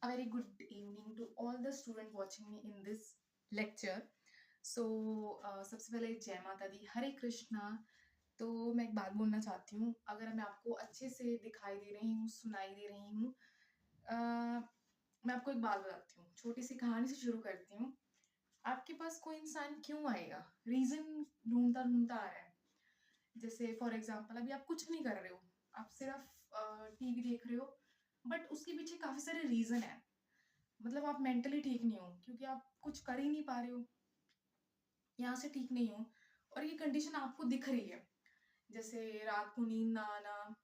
A very good evening to all the student watching me in this lecture. सबसे पहले जय माता दी, हरे कृष्णा। तो मैं एक बात बोलना चाहती हूँ, अगर मैं आपको अच्छे से दिखाई दे रही हूँ, सुनाई दे रही हूँ, अ, मैं आपको एक बात बताती हूँ, छोटी सी कहानी से शुरू करती हूँ। आपके पास कोई इंसान क्यों आएगा? रीज़न ढूँढता-ढूँढता आ रहा है। जैसे फॉर एग्ज़ाम्पल अभी आप कुछ नहीं कर रहे हो, आप सिर्फ़ टीवी देख रहे हो, बट उसके पीछे काफ़ी सारे रीज़न हैं। मतलब आप मेंटली ठीक नहीं हो क्योंकि आप कुछ कर ही नहीं पा रहे हो, यहाँ से ठीक नहीं हो और ये कंडीशन आपको दिख रही है। जैसे रात को नींद ना आना,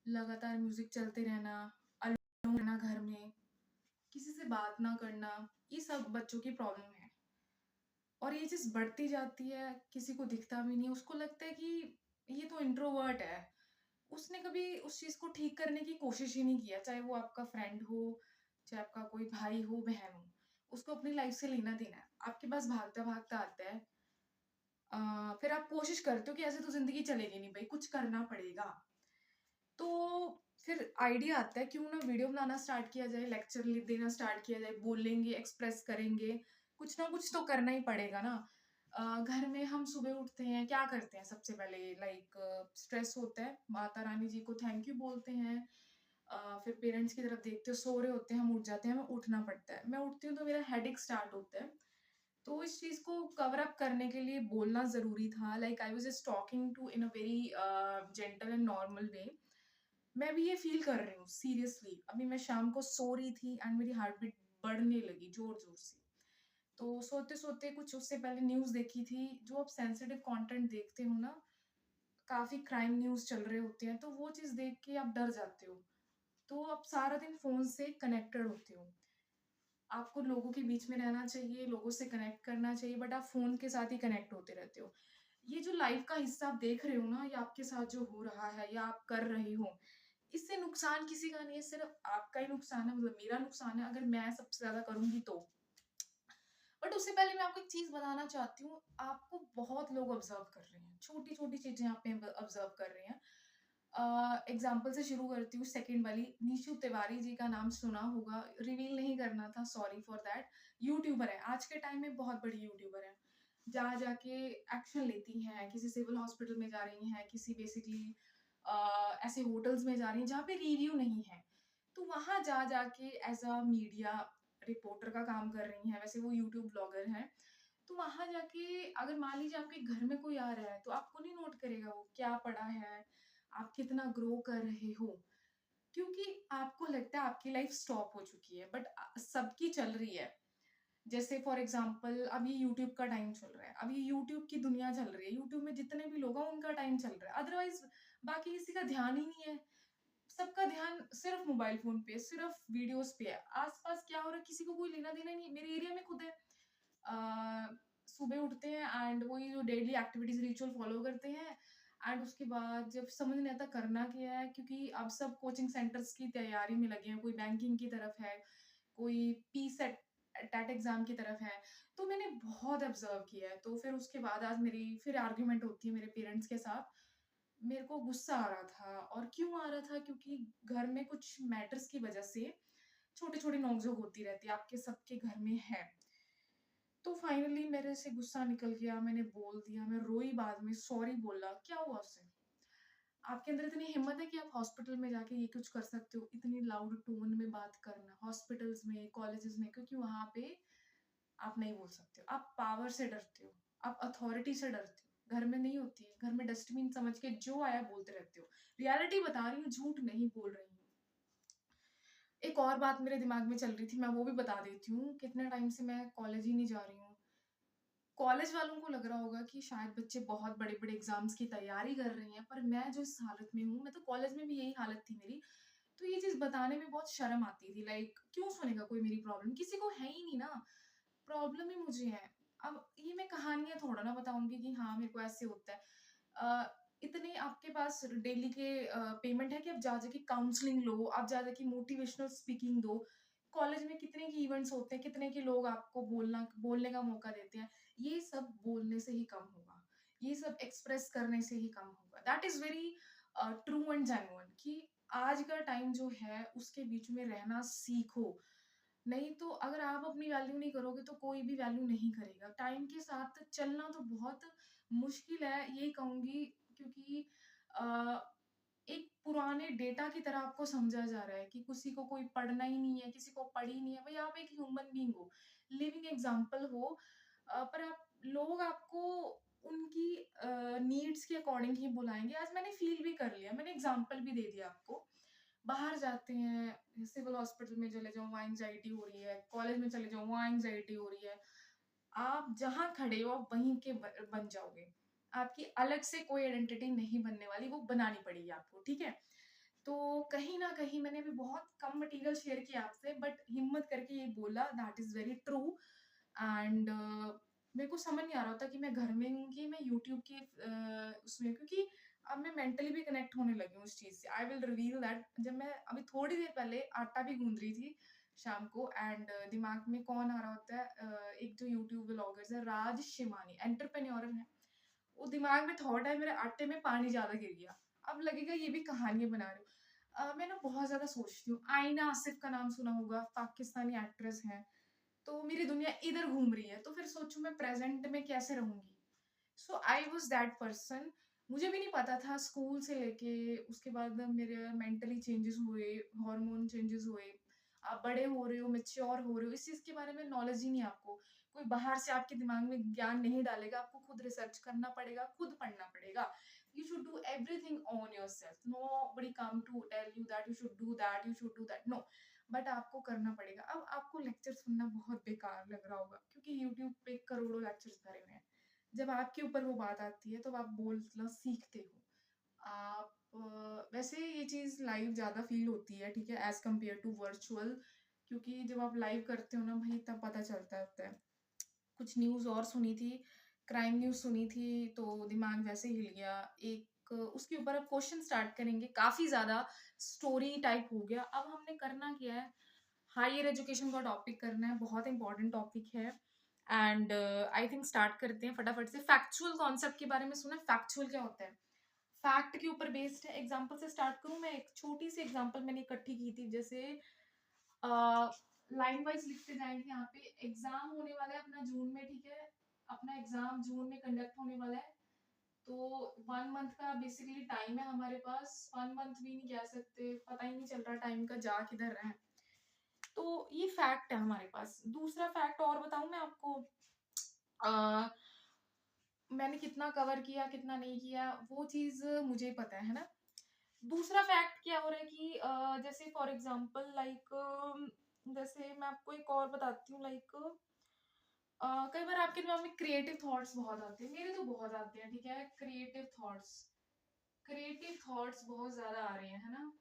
लगातार म्यूजिक चलते रहना, अलोन रहना घर में, किसी से बात ना करना, ये सब बच्चों की प्रॉब्लम है। और ये चीज़ बढ़ती जाती है, किसी को दिखता भी नहीं, उसको लगता है कि ये तो इंट्रोवर्ट है। उसने कभी उस चीज़ को ठीक करने की कोशिश ही नहीं किया, चाहे वो आपका फ्रेंड हो, चाहे आपका कोई भाई हो, बहन हो। उसको अपनी लाइफ से लेना-देना है। आपके पास भागता-भागता आता है, फिर आप कोशिश करते हो कि ऐसे तो ज़िंदगी चलेगी नहीं भई, कुछ करना पड़ेगा। तो फिर आइडिया आता है क्यों ना वीडियो बनाना स्टार्ट किया जाए, लेक्चर देना स्टार्ट किया जाए, बोलेंगे, एक्सप्रेस करेंगे, कुछ ना कुछ तो करना ही पड़ेगा ना। घर में हम सुबह उठते हैं, क्या करते हैं सबसे पहले? लाइक स्ट्रेस होता है, माता रानी जी को थैंक यू बोलते हैं। फिर पेरेंट्स की तरफ देखते हो, सो रहे होते हैं, हम उठ जाते हैं, हमें उठना पड़ता है। मैं उठती हूँ तो मेरा हेडेक स्टार्ट होता है। तो इस चीज़ को कवर अप करने के लिए बोलना ज़रूरी था। Like I was just talking to in a very gentle and normal way. मैं भी ये फ़ील कर रही हूँ सीरियसली। अभी मैं शाम को सो रही थी एंड मेरी हार्ट बीट बढ़ने लगी ज़ोर-ज़ोर से। तो सोते-सोते कुछ उससे पहले न्यूज़ देखी थी। जो आप सेंसिटिव कंटेंट देखते हो ना, काफ़ी क्राइम न्यूज़ चल रहे होते हैं, तो वो चीज़ देख के आप डर जाते हो। तो आप सारा दिन फ़ोन से कनेक्टेड होते हो। आपको लोगों के बीच में रहना चाहिए, लोगों से कनेक्ट करना चाहिए, बट आप फ़ोन के साथ ही कनेक्ट होते रहते हो। ये जो लाइफ़ का हिस्सा आप देख रहे हो ना, या आपके साथ जो हो रहा है या आप कर रहे हो, इससे नुकसान किसी का नहीं है, सिर्फ़ आपका ही नुकसान है, मतलब मेरा नुकसान है अगर मैं सबसे ज़्यादा करूँगी तो। बट उससे पहले मैं आपको एक चीज़ बताना चाहती हूँ, आपको बहुत लोग ऑब्ज़र्व कर रहे हैं, छोटी-छोटी चीज़ें आप में ऑब्ज़र्व कर रहे हैं। एग्ज़ाम्पल से शुरू करती हूँ, सेकंड वाली, नीशू तिवारी जी का नाम सुना होगा, रिवील नहीं करना था, सॉरी फॉर दैट। यूट्यूबर है, आज के टाइम में बहुत बड़ी यूट्यूबर है। जा-जाके एक्शन लेती हैं, किसी सिविल हॉस्पिटल में जा रही हैं, किसी बेसिकली ऐसे होटल्स में जा रही हैं जहाँ पे रिव्यू नहीं है। तो वहाँ जा-जाके एज़ अ मीडिया रिपोर्टर का काम कर रही हैं, वैसे वो यूट्यूब ब्लॉगर हैं। तो वहाँ जाके अगर मान लीजिए आपके घर में कोई आ रहा है, तो आपको नहीं नोट करेगा वो क्या पढ़ा है, आप कितना ग्रो कर रहे हो, क्योंकि आपको लगता है आपकी लाइफ स्टॉप हो चुकी है, बट सबकी चल रही है। जैसे फॉर एग्जांपल अभी यूट्यूब का टाइम चल रहा है, अभी यूट्यूब की दुनिया चल रही है, यूट्यूब में जितने भी लोग हैं उनका टाइम चल रहा है, अदरवाइज बाकी किसी का ध्यान ही नहीं है। सबका ध्यान सिर्फ मोबाइल फोन पे, सिर्फ वीडियोस पे है। आसपास क्या हो रहा है किसी को कोई लेना देना नहीं। मेरे एरिया में खुद है, अ, सुबह उठते हैं एंड वही जो डेली एक्टिविटीज रिचुअल फॉलो करते हैं, एंड उसके बाद जब समझ नहीं आता करना क्या है, क्योंकि अब सब कोचिंग सेंटर्स की तैयारी में लगे हैं, कोई बैंकिंग की तरफ है, कोई पी सेट टेट एग्जाम की तरफ है। तो मैंने बहुत ऑब्जर्व किया है। तो फिर उसके बाद आज मेरी फिर आर्ग्यूमेंट होती है मेरे पेरेंट्स के साथ। मेरे को गुस्सा आ रहा था, और क्यों आ रहा था, क्योंकि घर में कुछ मैटर्स की वजह से छोटी छोटी नोकझोंक होती रहती है, आपके सबके घर में है। तो फाइनली मेरे से गुस्सा निकल गया, मैंने बोल दिया, मैं रोई, बाद में सॉरी बोला। क्या हुआ उससे? आपके अंदर इतनी हिम्मत है कि आप हॉस्पिटल में जाके ये कुछ कर सकते हो, इतनी लाउड टोन में बात करना, हॉस्पिटल्स में, कॉलेजेस में, क्योंकि वहाँ पे आप नहीं बोल सकते हो। आप पावर से डरते हो, आप अथॉरिटी से डरते हो। घर में नहीं होती है, घर में डस्टबिन समझ के जो आया बोलते रहते हो। रियलिटी बता रही हूँ, झूठ नहीं बोल रही हूँ। एक और बात मेरे दिमाग में चल रही थी, मैं वो भी बता देती हूँ। कितने टाइम से मैं कॉलेज ही नहीं जा रही हूँ। कॉलेज वालों को लग रहा होगा कि शायद बच्चे बहुत बड़े-बड़े एग्ज़ाम्स की तैयारी कर रही हैं, पर मैं जो इस हालत में हूँ, मैं तो कॉलेज में भी यही हालत थी मेरी। तो ये चीज़ बताने में बहुत शर्म आती थी, लाइक क्यों सुनेगा कोई मेरी प्रॉब्लम? किसी को है ही नहीं ना, प्रॉब्लम ही मुझे है। अब ये मैं कहानियाँ थोड़ा ना बताऊँगी कि हाँ, मेरे को ऐसे होता है। इतने आपके पास डेली के पेमेंट है कि आप जा-जा के काउंसलिंग लो, आप जा-जा के मोटिवेशनल स्पीकिंग दो। कॉलेज में कितने के इवेंट्स होते हैं, कितने के लोग आपको बोलने का मौका देते हैं। ये सब बोलने से ही कम होगा। ये सब एक्सप्रेस करने से ही कम होगा। That is very true and genuine कि आज का टाइम जो है उसके बीच में रहना सीखो। नहीं तो अगर आप अपनी वैल्यू नहीं करोगे तो कोई भी वैल्यू नहीं करेगा। टाइम के साथ चलना तो बहुत मुश्किल है, यही कहूँगी, क्योंकि अ, एक पुराने डेटा की तरह आपको समझा जा रहा है कि किसी को कोई पढ़ना ही नहीं है, किसी को पढ़ ही नहीं है। भाई आप एक ह्यूमन बीइंग हो, लिविंग एग्ज़ाम्पल हो, पर आप लोग आपको उनकी नीड्स के अकॉर्डिंग ही बुलाएँगे। आज मैंने फ़ील भी कर लिया, मैंने एग्ज़ाम्पल भी दे दिया आपको। बाहर जाते हैं, सिविल हॉस्पिटल में चले जाओ वहाँ एंग्ज़ायटी हो रही है, कॉलेज में चले जाओ वहाँ एंग्ज़ायटी हो रही है। आप जहाँ खड़े हो आप वहीं के बन जाओगे। आपकी अलग से कोई आइडेंटिटी नहीं बनने वाली, वो बनानी पड़ेगी आपको, ठीक है? तो कहीं न कहीं मैंने अभी बहुत कम मटेरियल शेयर किया आपसे, बट हिम्मत करके ये बोला, that is very true. And मेरे को समझ नहीं आ रहा था कि मैं घर में हूँ कि मैं यूट्यूब के उसमें, क्योंकि अब मैं मेंटली भी कनेक्ट होने लगी हूँ उस चीज़ से। I will reveal that. जब मैं अभी थोड़ी देर पहले आटा भी गूँध रही थी शाम को, एंड दिमाग में कौन आ रहा होता है, एक जो यूट्यूब व्लॉगर्स है राज शिमानी, एंटरप्रेन्योर है। वो दिमाग में थॉट है, मेरे आटे में पानी ज़्यादा गिर गया। अब लगेगा ये भी कहानियाँ बना रही हूँ। मैं ना बहुत ज़्यादा सोचती हूँ। आईना आसिफ का नाम सुना होगा, पाकिस्तानी एक्ट्रेस हैं। तो मेरी दुनिया इधर घूम रही है, तो फिर सोचूं मैं प्रेजेंट में कैसे रहूंगी। सो आई वॉज दैट पर्सन। मुझे भी नहीं पता था, स्कूल से लेके उसके बाद मेरे मेंटली चेंजेस हुए, हार्मोन चेंजेस हुए, आप बड़े हो रहे हो, मेच्योर हो रहे हो, इस चीज के बारे में नॉलेज ही नहीं है आपको। कोई बाहर से आपके दिमाग में ज्ञान नहीं डालेगा, आपको खुद रिसर्च करना पड़ेगा, खुद पढ़ना पड़ेगा। You should do everything on yourself, nobody come to tell you that you should do that, you should do that, no. But आपको करना पड़ेगा। अब आपको लेक्चर सुनना बहुत बेकार लग रहा होगा, क्योंकि यूट्यूब पे करोड़ों लेक्चर्स भरे हुए हैं। जब आपके ऊपर वो बात आती है तो आप बोलना सीखते हो। आप वैसे ये चीज़ लाइव ज़्यादा फील होती है, ठीक है, एज कम्पेयर टू वर्चुअल। क्योंकि जब आप लाइव करते हो ना भाई, तब पता चलता होता है। कुछ न्यूज़ और सुनी थी, क्राइम न्यूज़ सुनी थी, तो दिमाग वैसे हिल गया। एक उसके ऊपर अब क्वेश्चन स्टार्ट करेंगे, काफ़ी ज़्यादा स्टोरी टाइप हो गया। अब हमने करना क्या है, हायर एजुकेशन का टॉपिक करना है, बहुत इंपॉर्टेंट टॉपिक है। एंड आई थिंक स्टार्ट करते हैं फटाफट से। फैक्चुअल कॉन्सेप्ट के बारे में सुना है? फैक्चुअल क्या होता है? फैक्ट के ऊपर बेस्ड है। एग्जांपल से स्टार्ट करूं मैं? एक छोटी सी एग्जांपल मैंने इकट्ठी की थी, जैसे लाइन वाइज लिखते जाएंगे। यहाँ पे एग्जाम होने वाला है अपना जून में, ठीक है, अपना एग्जाम जून में कंडक्ट होने वाला है। तो 1 मंथ का बेसिकली टाइम है हमारे पास। 1 मंथ भी नहीं कह सकते, पता ही नहीं चल रहा टाइम का जा किधर रहा है। तो ये फैक्ट है हमारे पास। दूसरा फैक्ट और बताऊं मैं आपको, अ, मैंने कितना कवर किया कितना नहीं किया वो चीज मुझे ही पता है ना। दूसरा फैक्ट क्या हो रहा है कि जैसे फॉर एग्जांपल लाइक, जैसे मैं आपको एक और बताती हूँ, लाइक कई बार आपके दिमाग में क्रिएटिव थॉट्स बहुत आते हैं, मेरे तो बहुत आते हैं, ठीक है, क्रिएटिव थॉट्स बहुत ज्यादा आ रहे हैं, है ना।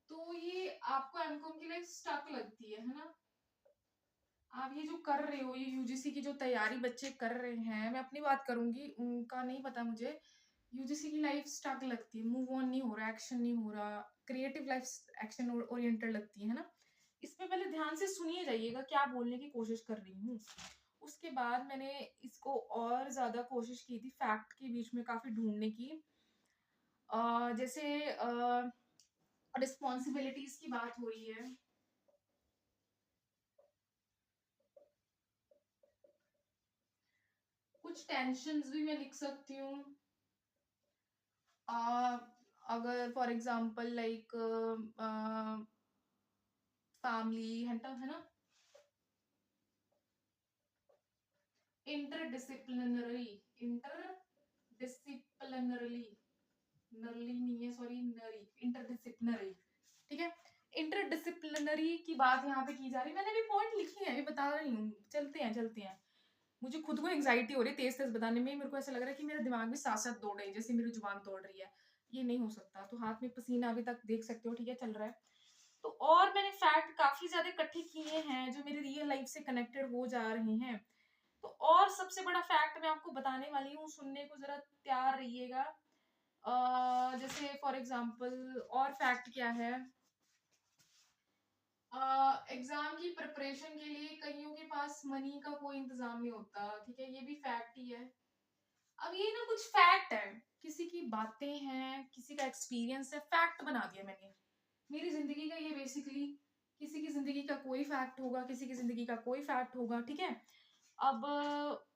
तो ये आपको एमकॉम की लाइफ स्टक लगती है ना। आप ये जो कर रहे हो, ये यूजीसी की जो तैयारी बच्चे कर रहे हैं, मैं अपनी बात करूंगी, उनका नहीं पता मुझे। यूजीसी की लाइफ स्टक लगती है, मूव ऑन नहीं हो रहा, एक्शन नहीं हो रहा। क्रिएटिव लाइफ एक्शन ओरिएंटेड लगती है ना। इसमें पहले ध्यान से सुनिए जाइएगा क्या बोलने की कोशिश कर रही हूँ। उसके बाद मैंने इसको और ज्यादा कोशिश की थी फैक्ट के बीच में काफी ढूंढने की। जैसे रिस्पॉन्सिबिलिटीज की बात हो रही है, कुछ टेंशन्स भी मैं लिख सकती हूँ। uh, अगर फॉर एग्जांपल लाइक फैमिली है ना, इंटरडिसिप्लिनरी, इंटरडिसिप्लिनरी, नरली नहीं है, सॉरी, नरी, इंटरडिसिप्लिनरी, ठीक है। इंटरडिसिप्लिनरी की बात यहाँ पे की जा रही है। मैंने भी पॉइंट लिखी है, अभी बता रही हूँ। चलते हैं। मुझे खुद को एंग्जाइटी हो रही है तेज तेज बताने में। मेरे को ऐसा लग रहा है कि मेरे दिमाग में साथ साथ दौड़ रही है, जैसे मेरी जुबान दौड़ रही है। ये नहीं हो सकता। तो हाथ में पसीना अभी तक देख सकते हो, ठीक है, चल रहा है। तो और मैंने फैक्ट काफी ज्यादा इकट्ठे किए हैं जो मेरी रियल लाइफ से कनेक्टेड हो जा रहे हैं। तो और सबसे बड़ा फैक्ट मैं आपको बताने वाली हूँ, सुनने को जरा तैयार रहिएगा। जैसे फॉर एग्जांपल और फैक्ट क्या है, एग्जाम की प्रिपरेशन के लिए कईयों के पास मनी का कोई इंतजाम नहीं होता, ठीक है, ये भी फैक्ट ही है। अब ये ना कुछ फैक्ट है, किसी की बातें हैं, किसी का एक्सपीरियंस है, फैक्ट बना दिया मैंने। मेरी ज़िंदगी का ये बेसिकली, किसी की ज़िंदगी का कोई फैक्ट होगा, किसी की ज़िंदगी का कोई फैक्ट होगा, ठीक है? अब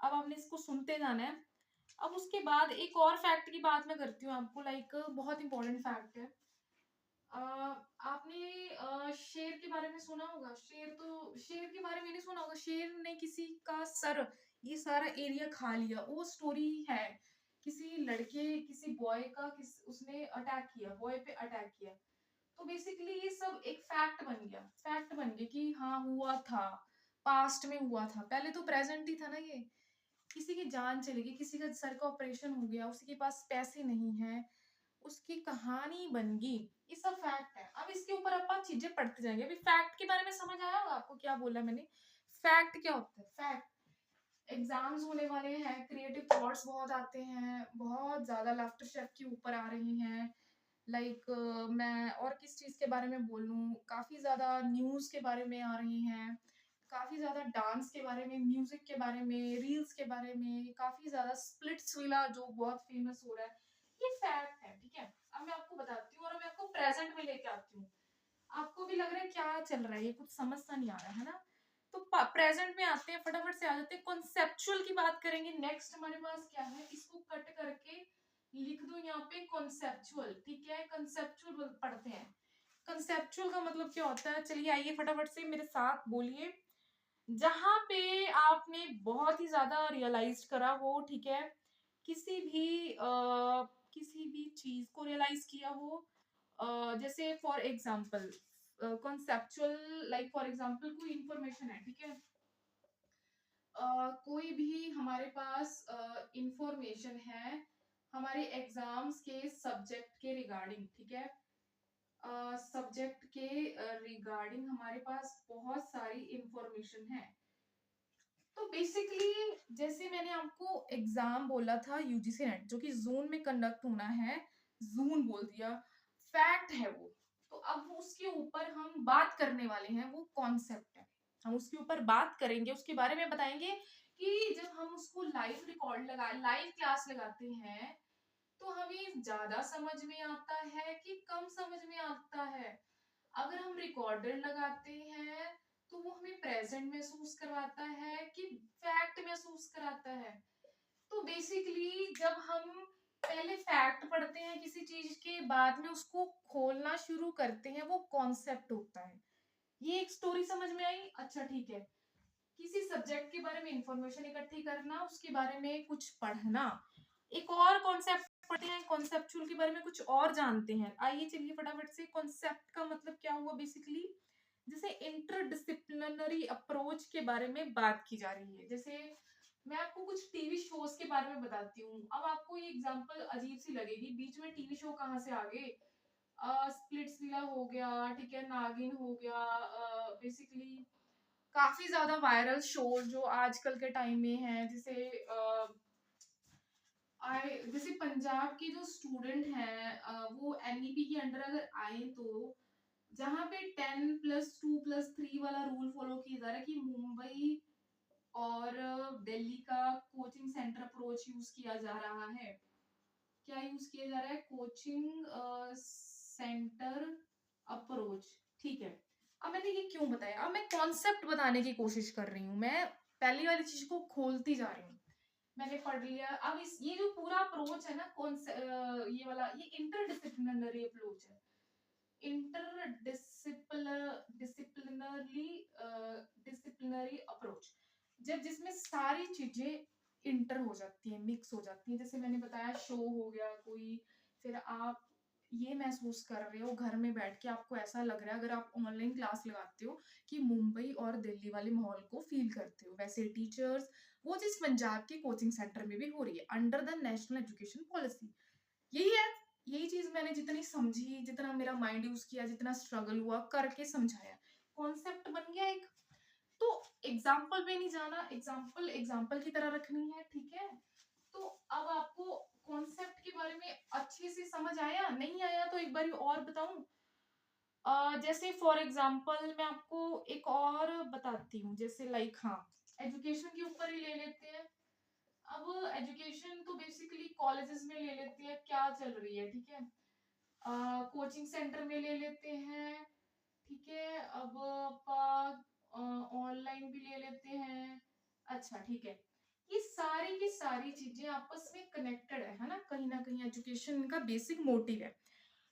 आपने इसको सुनते जाना है। अब उसके बाद एक और फैक्ट की बात मैं करती हूँ आपको, लाइक बहुत इंपॉर्टेंट फैक्ट है। अ, आपने शेर के बारे में सुना होगा। शेर के बारे में नहीं सुना होगा। शेर ने किसी का सर, ये सारा एरिया खा लिया, वो स्टोरी है। किसी लड़के, किसी बॉय का उसने अटैक किया, बॉय पे अटैक किया। तो बेसिकली ये सब एक फैक्ट बन गया, फैक्ट बन गया कि हाँ हुआ था, पास्ट में हुआ था। पहले तो प्रेजेंट ही था ना ये। किसी की जान चली गई, किसी का सर का ऑपरेशन हो गया, उसी के पास पैसे नहीं है, उसकी कहानी बन गई। ये सब फैक्ट है। अब इसके ऊपर अपन चीजें पढ़ते जाएंगे। अभी फैक्ट के बारे में समझ आया होगा आपको क्या बोला मैंने। फैक्ट क्या होता है? फैक्ट, एग्जाम्स होने वाले हैं, क्रिएटिव थॉट्स बहुत आते हैं, बहुत ज्यादा लाफ्टर शेफ के ऊपर आ रही हैं। लाइक मैं और किस चीज के बारे में बोलूं, काफी ज्यादा न्यूज के बारे में आ रही हैं, काफी ज्यादा डांस के बारे में, म्यूजिक के बारे में, रील्स के बारे में, काफी ज्यादा स्प्लिट्स विला जो बहुत फेमस हो रहा है। ये फैक्ट है, ठीक है। अब मैं आपको बताती हूँ और मैं आपको प्रेजेंट में लेके आती हूँ। आपको भी लग रहा है क्या चल रहा है, ये कुछ समझ सा नहीं आ रहा है ना। तो प्रेजेंट में आते हैं, फटाफट से आ जाते हैं। कॉन्सेप्चुअल की बात करेंगे। नेक्स्ट हमारे पास क्या है, इसको कट करके लिख दो यहाँ पे कॉन्सेप्चुअल, ठीक है। कॉन्सेप्चुअल पढ़ते हैं। कंसेप्चुअल का मतलब क्या होता है, चलिए आइए फटाफट से मेरे साथ बोलिए। जहां पे आपने बहुत ही ज्यादा रियलाइज करा हो, ठीक है। किसी भी किसी भी चीज को रियलाइज किया हो। जैसे for example conceptual, like for example कोई इंफॉर्मेशन है, ठीक है। कोई भी हमारे पास इंफॉर्मेशन है हमारे एग्जाम्स के सब्जेक्ट के रिगार्डिंग, ठीक है। सब्जेक्ट के रिगार्डिंग हमारे पास बहुत सारी इंफॉर्मेशन है। तो बेसिकली जैसे मैंने आपको एग्जाम बोला था यूजीसी नेट, जो कि जून में कंडक्ट होना है, जून बोल दिया, फैक्ट है वो। तो अब उसके ऊपर हम बात करने वाले हैं, वो कॉन्सेप्ट है। हम उसके ऊपर बात करेंगे, उसके बारे में बताएंगे कि जब हम उसको लाइव रिकॉर्ड लगा, लाइव क्लास लगाते हैं, तो हमें ज्यादा समझ में आता है कि कम समझ में आता है। अगर हम रिकॉर्डर लगाते हैं तो वो हमें प्रेजेंट महसूस करवाता है कि फैक्ट महसूस कराता है। तो बेसिकली जब हम पहले फैक्ट पढ़ते हैं किसी चीज के, बाद में उसको खोलना शुरू करते हैं, वो कॉन्सेप्ट होता है। ये एक स्टोरी समझ में आई? अच्छा ठीक है। किसी सब्जेक्ट के बारे में इंफॉर्मेशन इकट्ठी करना, उसके बारे में कुछ पढ़ना। एक और कॉन्सेप्ट पढ़ते हैं, कॉन्सेप्चुअल के बारे में कुछ और जानते हैं। आइए चलिए फटाफट से, कॉन्सेप्ट का मतलब क्या हुआ बेसिकली, जैसे इंटरडिसिप्लिनरी अप्रोच के बारे में बात की जा रही है। जैसे मैं आपको कुछ टीवी शोज के बारे में बताती हूँ। अब आपको ये एग्जांपल अजीब सी लगेगी, बीच में टीवी शो कहाँ से आ गए। स्प्लिट्स विला हो गया, ठीक है, नागिन हो गया, बेसिकली काफी ज्यादा वायरल शो जो आजकल के टाइम में है। जैसे पंजाब के जो स्टूडेंट हैं, वो एनईपी के अंडर अगर आए, तो जहाँ पे 10+2+3 वाला रूल फॉलो किया जा रहा है कि मुंबई और दिल्ली का कोचिंग सेंटर अप्रोच यूज किया जा रहा है। क्या यूज किया जा रहा है? कोचिंग सेंटर अप्रोच, ठीक है। अब मैंने ये क्यों बताया, अब मैं कॉन्सेप्ट बताने की कोशिश कर रही हूँ। मैं पहली वाली चीज को खोलती जा रही हूँ। मैंने पढ़ लिया। अब इस ये जो पूरा अप्रोच है ना, ये वाला, ये इंटरडिसिप्लिनरी अप्रोच है। डिसिप्लिनरी डिसिप्लिनरी अप्रोच, जब जिसमें सारी चीजें इंटर हो जाती हैं, मिक्स हो जाती हैं। जैसे मैंने बताया शो हो गया कोई, फिर आप ये महसूस कर रहे हो घर में बैठ के, आपको ऐसा लग रहा है अगर आप ऑनलाइन क्लास लगाते हो कि मुंबई और दिल्ली वाले माहौल को फील करते हो। वैसे टीचर्स, वो चीज पंजाब के कोचिंग सेंटर में भी हो रही है under the national education policy. यही है। यही चीज मैंने जितनी समझी, जितना मेरा माइंड यूज किया, जितना स्ट्रगल हुआ करके समझाया, कॉन्सेप्ट बन गया एक। तो एग्जाम्पल पे नहीं जाना, एग्जाम्पल एग्जाम्पल की तरह रखनी है, ठीक है। तो अब आपको कॉन्सेप्ट के बारे में अच्छे से समझ आया? नहीं आया तो एक बार और बताऊं। जैसे फॉर एग्जाम्पल मैं आपको एक और बताती हूँ, जैसे लाइक हाँ, एजुकेशन के ऊपर ही ले लेते हैं। अब एजुकेशन तो बेसिकली कॉलेजेस में ले लेते हैं, क्या चल रही है, ठीक है। कोचिंग सेंटर में ले लेते हैं, ठीक है। अब ऑनलाइन भी ले लेते हैं। अच्छा, ठीक है। ये सारी की सारी चीजें आपस में कनेक्टेड है ना, कहीं ना कहीं एजुकेशन का बेसिक मोटिव है।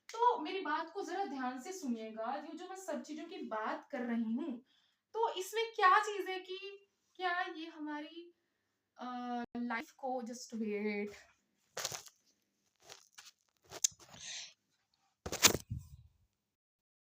तो मेरी बात को जरा ध्यान से सुनिएगा, जो जो मैं सब चीजों की बात कर रही हूँ, तो इसमें क्या चीज है कि क्या ये हमारी लाइफ को, जस्ट वेट,